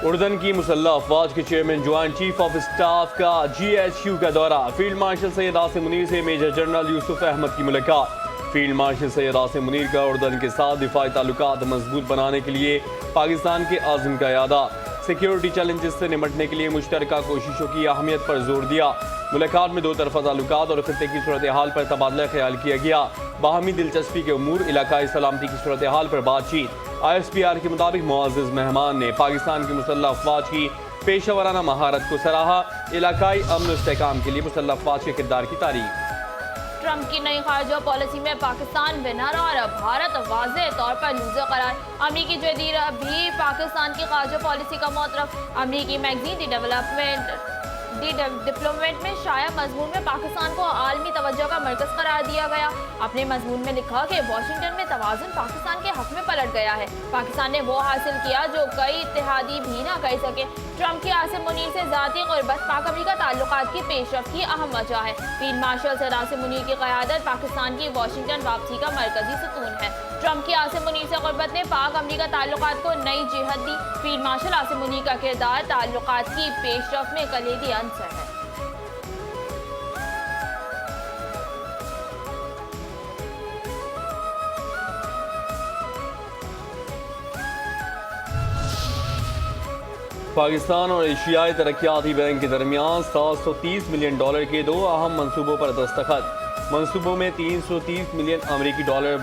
اردن کی مسلح افواج کے chairman joint chief of staff کا GSU کا دورہ، فیلڈ مارشل سید عاصم منیر سے میجر جنرل یوسف احمد کی ملاقات۔ فیلڈ مارشل سید عاصم منیر کا اردن کے ساتھ دفاعی تعلقات مضبوط بنانے کے لیے پاکستان کے عزم کا اعادہ، سیکیورٹی چیلنجز سے نمٹنے کے لیے مشترکہ کوششوں کی اہمیت پر زور دیا۔ ملاقات میں دو طرفہ تعلقات اور خطے کی صورتحال پر تبادلہ خیال کیا گیا۔ باہمی دلچسپی کے امور، علاقائی سلامتی کی صورتحال پر بات چیت۔ ISPR کے مطابق معزز مہمان نے پاکستان کی مسلح افواج کی پیشہ ورانہ مہارت کو سراہا، علاقائی امن و استحکام کے لیے مسلح افواج کے کردار کی تعریف۔ ٹرمپ کی نئی خارجہ پالیسی میں پاکستان ونر اور بھارت واضح طور پر لوزر قرار، امریکی وزیر بھی پاکستان کی خارجہ پالیسی کا معترف۔ امریکی میگزین دی ڈپلومیٹ میں شائع مضمون میں پاکستان کو عالمی توجہ کا مرکز قرار دیا گیا۔ اپنے مضمون میں لکھا کہ واشنگٹن میں توازن پاکستان کے حق میں پلٹ گیا ہے، پاکستان نے وہ حاصل کیا جو کئی اتحادی بھی نہ کر سکے۔ ٹرمپ کی عاصم منیر سے ذاتی قربت پاک امریکہ تعلقات کی پیش رفت کی اہم وجہ ہے۔ فیلڈ مارشل سید عاصم منیر کی قیادت پاکستان کی واشنگٹن واپسی کا مرکزی ستون ہے۔ ٹرمپ کی عاصم منیر سے قربت نے پاک امریکہ تعلقات کو نئی جہت دی۔ فیلڈ مارشل عاصم منیر کا کردار تعلقات کی پیش رفت میں کلیدی عنصر ہے۔ پاکستان اور ایشیائی ترقیاتی بینک کے درمیان $730 ملین کے دو اہم منصوبوں پر دستخط۔ منصوبوں میں $330 ملین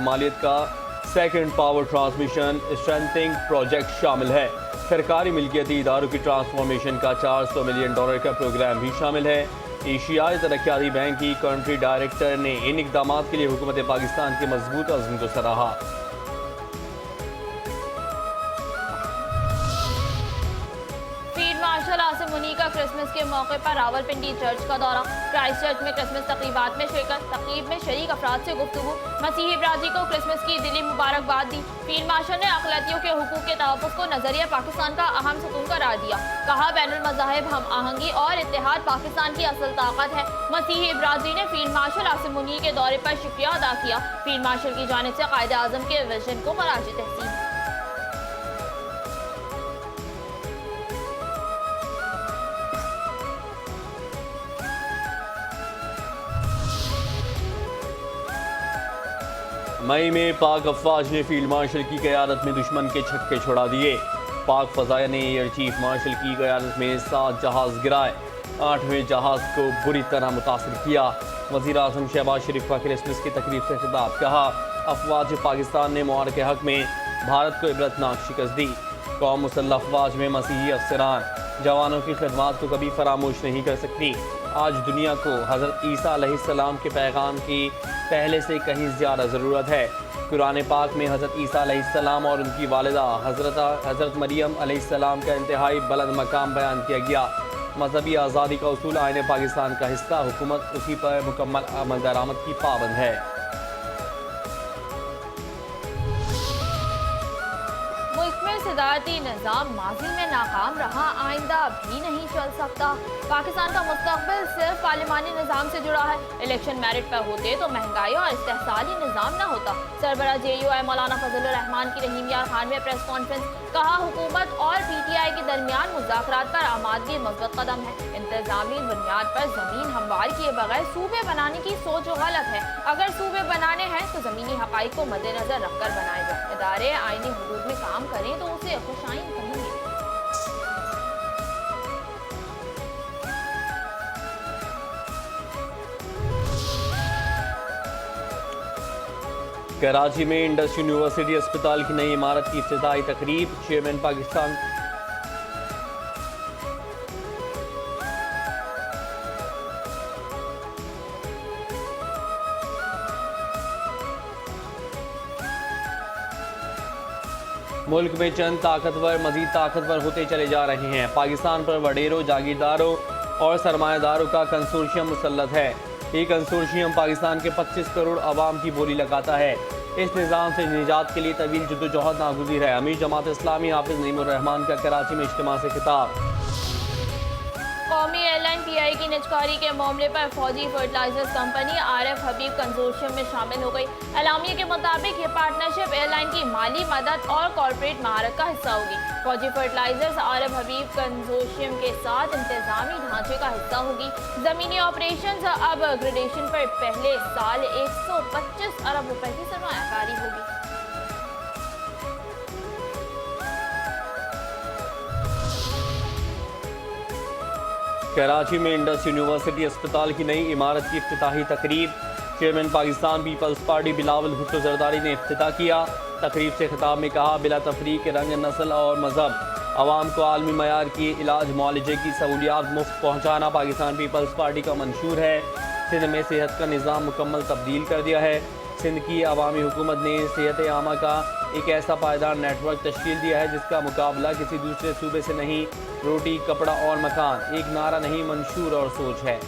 مالیت کا second power transmission strengthening project شامل ہے۔ سرکاری ملکیتی اداروں کی ٹرانسفارمیشن کا $400 ملین کا پروگرام بھی شامل ہے۔ ایشیائی ترقیاتی بینک کی کنٹری ڈائریکٹر نے ان اقدامات کے لیے حکومت پاکستان کے مضبوط عزم کو سراہا۔ مارشل عاصم منیر کا کرسمس کے موقع پر راولپنڈی چرچ کا دورہ، کرائسٹ چرچ میں کرسمس تقریبات میں شرکت، تقریب میں شریک افراد سے گفتگو، مسیحی برادری کو کرسمس کی دلی مبارکباد دی۔ فیلڈ مارشل نے اقلیتوں کے حقوق کے تحفظ کو نظریہ پاکستان کا اہم ستون قرار دیا، کہا بین المذاہب ہم آہنگی اور اتحاد پاکستان کی اصل طاقت ہے۔ مسیحی برادری نے فیلڈ مارشل عاصم منیر کے دورے پر شکریہ ادا کیا۔ فیلڈ مارشل کی جانب سے قائد اعظم کے ویژن کو خراج تحسین۔ مئی میں پاک افواج نے فیلڈ مارشل کی قیادت میں دشمن کے چھکے چھڑا دیے۔ پاک فضائیہ نے ایئر چیف مارشل کی قیادت میں 7 جہاز گرائے، 8ویں جہاز کو بری طرح متاثر کیا۔ وزیر اعظم شہباز شریف کا کرسمس کی تقریب سے خطاب، کہا افواج پاکستان نے معرکہ حق میں بھارت کو عبرتناک شکست دی۔ قوم مسلح افواج میں مسیحی افسران جوانوں کی خدمات کو کبھی فراموش نہیں کر سکتی۔ آج دنیا کو حضرت عیسیٰ علیہ السلام کے پیغام کی پہلے سے کہیں زیادہ ضرورت ہے۔ قرآن پاک میں حضرت عیسیٰ علیہ السلام اور ان کی والدہ حضرت مریم علیہ السلام کا انتہائی بلند مقام بیان کیا گیا۔ مذہبی آزادی کا اصول آئین پاکستان کا حصہ، حکومت اسی پر مکمل عمل درآمد کی پابند ہے۔ ملک میں صدارتی نظام ماضی میں ناکام رہا، آئندہ بھی نہیں چل سکتا۔ پاکستان کا مستقبل صرف پارلیمانی نظام سے جڑا ہے۔ الیکشن میرٹ پر ہوتے تو مہنگائی اور استحصالی نظام نہ ہوتا۔ سربراہ JUI مولانا فضل الرحمان کی رحیم یار خان میں پریس کانفرنس، کہا حکومت اور PTI کے درمیان مذاکرات پر آمادگی مثبت قدم ہے۔ انتظامی بنیاد پر زمین ہموار کیے بغیر صوبے بنانے کی سوچ غلط ہے۔ اگر صوبے بنانے ہیں تو زمینی حقائق کو مد نظر رکھ کر بنائے جائیں۔ ادارے آئینی حدود میں کام کریں تو اسے خوشائن کہیں گے۔ کراچی میں انڈس یونیورسٹی اسپتال کی نئی عمارت کی افتتاحی تقریب، چیئرمین پاکستان ملک میں چند طاقتور مزید طاقتور ہوتے چلے جا رہے ہیں۔ پاکستان پر وڈیروں، جاگیرداروں اور سرمایہ داروں کا کنسورشیم مسلط ہے۔ یہ کنسورشیم پاکستان کے 25 کروڑ عوام کی بولی لگاتا ہے۔ اس نظام سے نجات کے لیے طویل جدوجہد ناگزیر ہے۔ امیر جماعت اسلامی حافظ نعیم الرحمان کا کراچی میں اجتماع سے خطاب۔ कौमी एयरलाइन PI की निजकारी के मामले पर फौजी फर्टिलाइजर्स कंपनी RF हबीब कंसोर्शियम में शामिल हो गई। एलामिया के मुताबिक ये पार्टनरशिप एयरलाइन की माली मदद और कॉर्पोरेट महारत का हिस्सा होगी। फौजी फर्टिलाइजर्स RF हबीब कंसोर्शियम के साथ इंतजामी ढांचे का हिस्सा होगी। जमीनी ऑपरेशन अब ग्रेडेशन पर पहले साल 125 अरब रुपए की सरमायाकारी होगी। कराची में इंडस यूनिवर्सिटी अस्पताल की नई इमारत की इफ्तिताही तकरीब चेयरमैन पाकिस्तान पीपल्स पार्टी बिलावल भुट्टो जरदारी ने इफ्तिताह किया। तकरीब से खिताब में कहा, बिला तफरीक रंग, नस्ल और मजहब आवाम को आलमी मयार की इलाज मुआलजे की सहूलियात मुफ्त पहुँचाना पाकिस्तान पीपल्स पार्टी का मंशूर है। सिंध में सेहत का निज़ाम मुकम्मल तब्दील कर दिया है। सिंध की अवामी हुकूमत ने सेहत आमा का एक ऐसा पायदार नेटवर्क तश्कील दिया है जिसका मुकाबला किसी दूसरे सूबे से नहीं। रोटी, कपड़ा और मकान एक नारा नहीं, मंशूर और सोच है।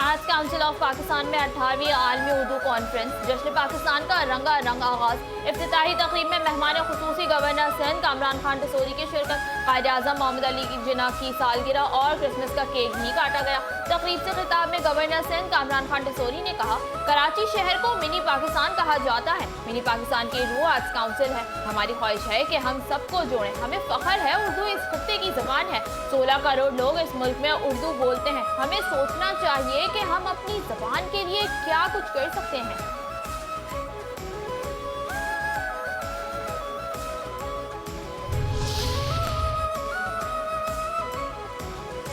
आज काउंसिल ऑफ पाकिस्तान में 18वीं आलमी उर्दू कॉन्फ्रेंस जश्न पाकिस्तान का रंगारंग आगाज। इफ्तिताही तकरीब में मेहमान खुसूसी गवर्नर सिंध कामरान खान टसोरी की शिरकत। कायद आज़म मोहम्मद अली जिन्ना की सालगिरह और क्रिसमस का केक भी काटा गया। तकरीब से खिताब में गवर्नर सिंध कामरान खान टसोरी ने कहा, कराची शहर को मिनी पाकिस्तान कहा जाता है। मिनी पाकिस्तान की रूह आज काउंसिल है। हमारी ख्वाहिश है कि हम सबको जोड़ें। हमें फख्र है उर्दू इस खित्ते की ज़बान है। 16 करोड़ लोग इस मुल्क में उर्दू बोलते हैं। हमें सोचना चाहिए कि हम अपनी ज़बान के लिए क्या कुछ कर सकते हैं।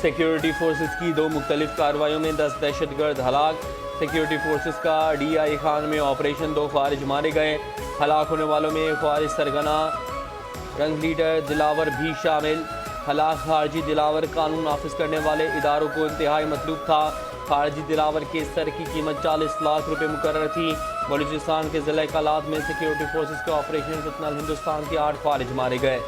सिक्योरिटी फोर्सेस की 2 मुख्तलिफ कार्रवाइयों में 10 दहशतगर्द हलाक। सिक्योरिटी फोर्सेस का DI खान में ऑपरेशन 2 ख्वारिज मारे गए। हलाक होने वालों में ख्वारिज सरगना रंग लीडर दिलावर भी शामिल। हलाक खारजी दिलावर कानून नाफिज करने वाले इदारों को इंतहाई मतलूब था। खारजी दिलावर के सर की कीमत 40 लाख रुपए मुकर्रर थी। बलूचिस्तान के ज़िला कलात में सिक्योरिटी फोर्सेस के ऑपरेशन फितनल हिंदुस्तान के 8 ख्वारिज मारे गए।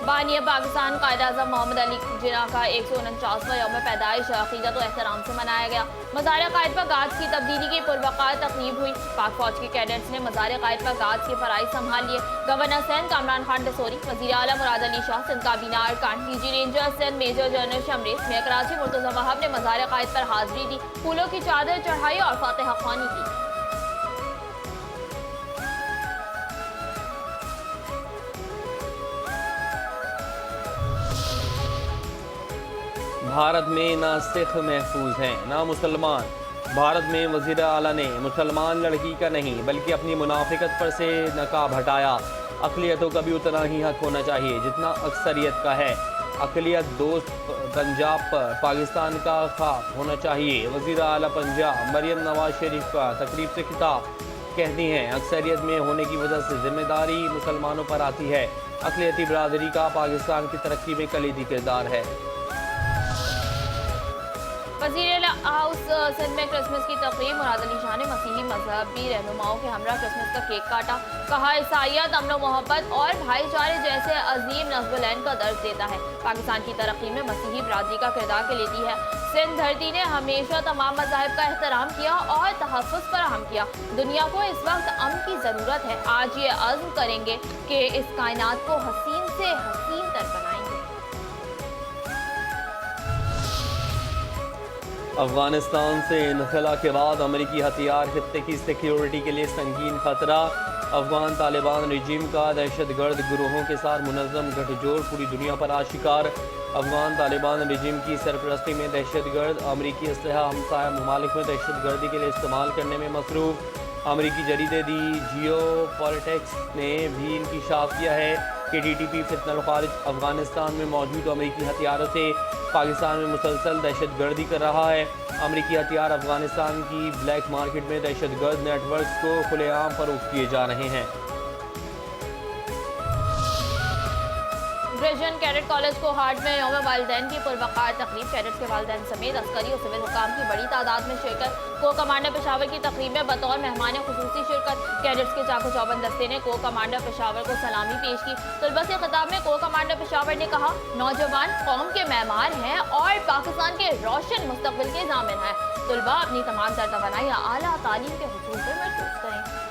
बानिया पाकिस्तान कायद आज़म मोहम्मद अली जिन्ना का 149वां यौम पैदाइश अक़ीदत व एहतराम से मनाया गया। मज़ार कायद पर गाज की तब्दीली की पुरवक़ार तक़रीब हुई। पाक फौज के कैडेट्स ने मज़ार कायद पर गाज के फ़राइज़ संभाल लिए। गवर्नर सिंध कामरान खान टसोरी, वज़ीर आला मुराद अली शाह, सिंध काबीना अरकान, DG ranger Sindh major general Shamrez, mayor Karachi Murtaza Wahab ने मज़ार कायद पर हाज़िरी दी, फूलों की चादर चढ़ाई और फातिहा ख़्वानी की। भारत में ना सिख महफूज हैं ना मुसलमान। भारत में वज़ीर आला ने मुसलमान लड़की का नहीं बल्कि अपनी मुनाफिकत पर से नकाब हटाया। अक़लियतों का भी उतना ही हक होना चाहिए जितना अक्सरियत का है। अक़लियत दोस्त पंजाब पर पाकिस्तान का ख्वाब होना चाहिए। वज़ीर आला पंजाब मरियम नवाज शरीफ का तकरीब से खिताब, कहती हैं अक्सरियत में होने की वजह से जिम्मेदारी मुसलमानों पर आती है। अक़लियती बरादरी का पाकिस्तान की तरक्की में कलीदी किरदार है। वज़ीर हाउस सिंध में क्रिसमस की तक़रीब। मुराद अली शाह ने मसीही मजहबी रहनुमाओं के हमरा क्रिसमस का केक काटा। कहा, ईसाइयत अमन मोहब्बत और भाईचारे जैसे अजीम नस्बुलैन का दर्ज देता है। पाकिस्तान की तरक्की में मसीही बरादरी का किरदार लेती है। सिंध धरती ने हमेशा तमाम मज़ाहिब का एहतराम किया और तहफ़्फ़ुज़ फराहम किया। दुनिया को इस वक्त अमन की ज़रूरत है। आज ये अज़्म करेंगे कि इस कायनात को हसीन से हसीन तर बनाएंगे। अफगानिस्तान से इनखला के बाद अमेरिकी हथियार खित्ते की सिक्योरिटी के लिए संगीन खतरा। अफगान तालिबान रजीम का दहशतगर्द गिरोहों के साथ मुनज़्ज़म गठजोड़ पूरी दुनिया पर आशिकार। अफगान तालिबान रजीम की सरपरस्ती में दहशतगर्द अमेरिकी असलहा हमसाया ममालिक में दहशतगर्दी के लिए इस्तेमाल करने में मसरूफ़। अमेरिकी जरीदे दी जियोपॉलिटिक्स ने भी इंकशाफ किया है कि TTP फितनल खारिज अफगानिस्तान में मौजूद अमेरिकी हथियारों से पाकिस्तान में मुसलसल दहशतगर्दी कर रहा है। अमेरिकी हथियार अफगानिस्तान की ब्लैक मार्केट में दहशतगर्द नेटवर्क्स को खुलेआम फरोख्त किए जा रहे हैं। ग्रेजुएशन कैडेट कॉलेज को हार्ट में यौम वालिदैन की पुरवकार तकरीब। कैडेट्स के वालिदैन समेत अस्करी और सिविल हुकाम की बड़ी तादाद में शिरकत। को कमांडर पेशावर की तकरीब में बतौर मेहमान खुसूसी शिरकत। कैडेट्स के चाको चौबंद दस्ते ने को कमांडर पेशावर को सलामी पेश की। तलबा से खिताब में को कमांडर पेशावर ने कहा, नौजवान कौम के मेहमान हैं और पाकिस्तान के रोशन मुस्तकबिल के ज़ामिन हैं। तलबा अपनी तमाम तर तवानाई आला तालीम के हुसूल पर महसूस करें।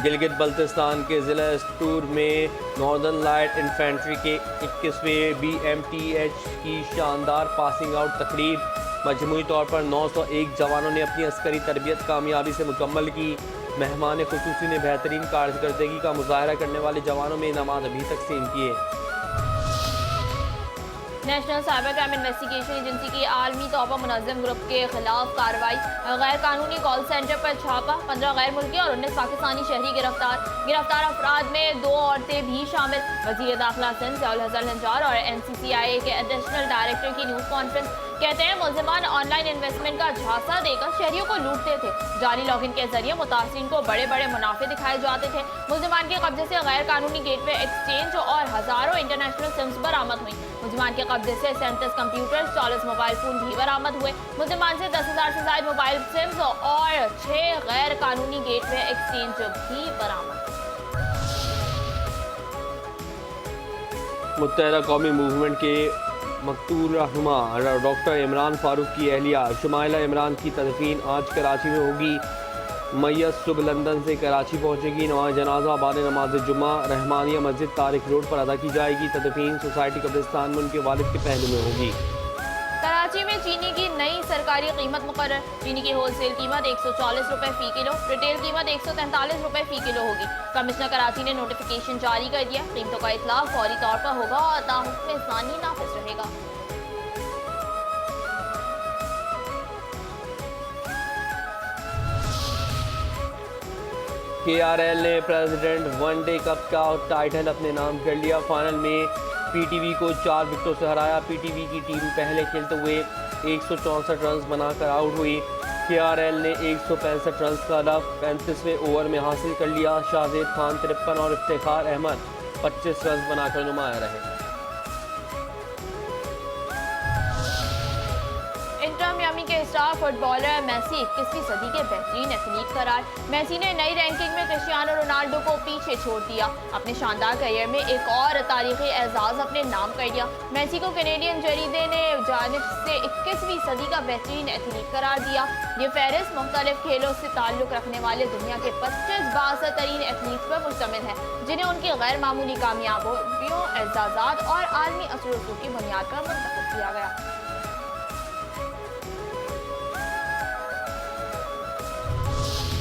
गिलगित बल्तिस्तान के ज़िला एस्तूर में नॉर्दर्न लाइट इन्फेंट्री के 21वें BMTH की शानदार पासिंग आउट तकरीब। मजमूई तौर पर 901 जवानों ने अपनी अस्करी तरबियत कामयाबी से मुकम्मल की। मेहमान खुसूसी ने बेहतरीन कारकर्दगी का मुजाहरा करने वाले जवानों में इनामात अभी तकसीम किए। National cyber crime investigation agency की आलमी तौर पर मुनज़्ज़म ग्रुप के खिलाफ कार्रवाई। गैर कानूनी कॉल सेंटर पर छापा। 15 गैर मुल्की और 19 पाकिस्तानी शहरी गिरफ्तार अफराद में 2 औरतें भी शामिल। वज़ीर दाखिला सिंध ज़ियाउल हसन लंजार और NCCIA के एडिशनल डायरेक्टर की न्यूज़ कॉन्फ्रेंस। कहते हैं मुलजिमान ऑनलाइन इन्वेस्टमेंट का झांसा देकर शहरियों को लूटते थे। जाली लॉगिन के जरिए मुतासिरीन को बड़े बड़े मुनाफे दिखाए जाते थे। मुलजिमान के कब्जे से गैर कानूनी गेटवे एक्सचेंज और हज़ारों इंटरनेशनल सिम्स बरामद हुई। मुलजिमान के कब्जे से 37 कंप्यूटर, 40 मोबाइल फोन भी बरामद हुए। मुलजिमान से 10,000 से ज़ायद मोबाइल सिम्स और 6 गैर कानूनी गेटवे एक्सचेंज भी बरामद। मुत्तहदा कौमी मूवमेंट के मकतूल रहनुमा डॉक्टर इमरान फारूक की अहलिया शुमाइला इमरान की तदफीन आज कराची में होगी। मैयत सुबह लंदन से कराची पहुंचेगी। नमाज जनाजा बाद नमाज जुम्मा रहमानिया मस्जिद तारिक रोड पर अदा की जाएगी। तदफीन सोसाइटी कब्रिस्तान में उनके वालिद के पहलू में होगी। कराची में चीनी की नई सरकारी कीमत मुकर्रर। चीनी की होलसेल कीमत 140 रुपए फी किलो, रिटेल कीमत 143 रुपए फी किलो होगी। कमिश्नर कराची ने नोटिफिकेशन जारी कर दिया। कीमतों का इतलाक फौरी तौर पर होगा और ताहुक्म ज़ानी नाफिज रहेगा। KRL ने प्रेसिडेंट वनडे कप का टाइटल अपने नाम कर लिया। फाइनल में PTV को 4 विकेटों से हराया। PTV की टीम पहले खेलते हुए 164 रन बनाकर आउट हुई। KRL ने 165 रन का हदफ 35वें ओवर में हासिल कर लिया। शाहजेद खान 53 और इफ्तिखार अहमद 25 रन बनाकर नुमाया रहे। इंटर मियामी के स्टार फुटबॉलर मेसी 21वीं सदी के बेहतरीन एथलीट करार। मेसी ने नई रैंकिंग में क्रिस्टियानो रोनाल्डो को पीछे छोड़ दिया। अपने शानदार करियर में एक और तारीखी एजाज अपने नाम कर दिया। मेसी को कैनेडियन जरीदे ने जानिब से 21वीं सदी का बेहतरीन एथलीट करार दिया। ये फहरिस्त मुख्तलिफ खेलों से ताल्लुक़ रखने वाले दुनिया के 25 बासर तरीन एथलीट्स पर मुश्तमिल है, जिन्हें उनकी गैर मामूली कामयाबियों, एजाज़ात और आलमी असर रसूख की बुनियाद पर मुंतखब किया गया।